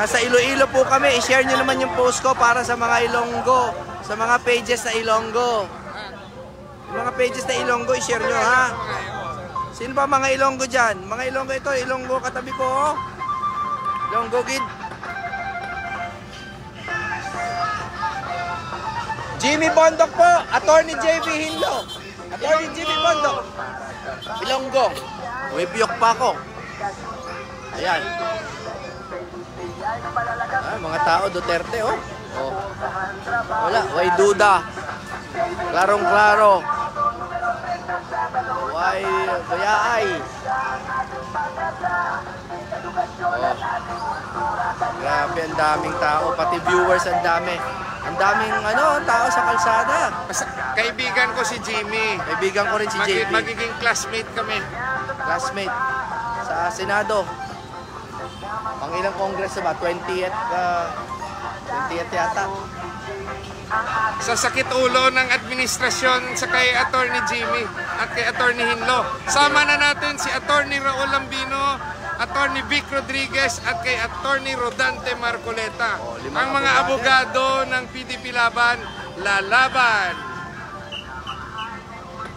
Nasa Iloilo po kami. I-share nyo naman yung post ko para sa mga Ilonggo. Sa mga pages na Ilonggo. Yung mga pages na Ilonggo, i-share nyo ha. Sino ba mga Ilonggo dyan? Mga Ilonggo ito. Ilonggo katabi ko. Oh. Ilonggo gid. Jimmy Bondok po. Attorney JV Hinlo. Attorney Jimmy Bondok. Ilonggo. Umipiyok pa ako. Ayan. Ah, mga tao Duterte oh. Oh. Wala, way duda. Klarong-klaro. Way bayaay. Oh. Grabe, ang daming tao, pati viewers ang dami. Ang daming tao sa kalsada. Kaibigan ko si Jimmy. Kaibigan ko rin si JP. Magiging classmate kami. Classmate sa Senado. Pang ilang congress ba? 20th yata. Sa sakit ulo ng administrasyon sa kay Attorney Jimmy at kay Attorney Hinlo. Sama na natin si Attorney Raul Lambino, Attorney Vic Rodriguez at kay Attorney Rodante Marcoleta. Ang mga abogado ng PDP Laban, lalaban.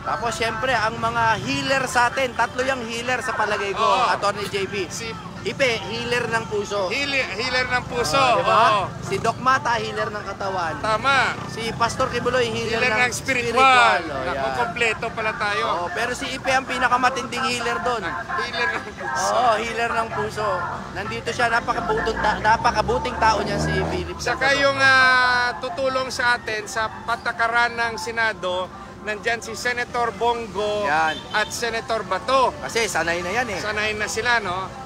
Tapos syempre ang mga healer sa atin, tatlo yung healer sa palagay ko, Attorney JB. Si Ipe, healer ng puso. Healer ng puso. Diba? Si Doc Mata, healer ng katawan. Tama. Si Pastor Kibuloy, healer ng spiritual. Naku, kompleto pala tayo. Pero si Ipe ang pinakamatinding healer doon. Healer ng puso. Healer ng puso. Nandito siya, napakabuting tao niya si Philip. Saka yung tutulong sa atin sa patakaran ng Senado, nandyan si Senator Bongo at Senator Bato. Kasi sanay na yan eh. Sanay na sila, no?